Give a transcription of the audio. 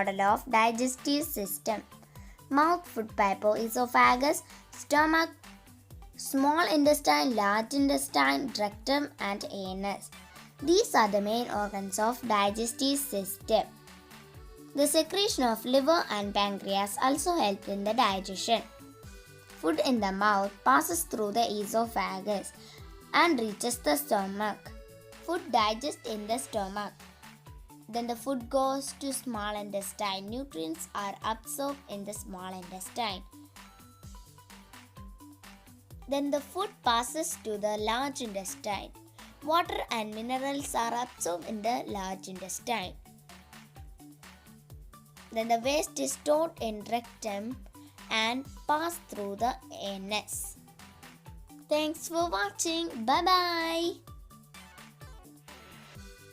model of digestive system. Mouth, food pipe, esophagus, stomach, small intestine, large intestine, rectum and anus. These are the main organs of digestive system. The secretion of liver and pancreas also help in the digestion. Food in the mouth passes through the esophagus and reaches the stomach. Food digests in the stomach. Then the food goes to small intestine. Nutrients are absorbed in the small intestine. Then the food passes to the large intestine. Water and minerals are absorbed in the large intestine. Then the waste is stored in rectum and passed through the anus. Thanks for watching. Bye bye.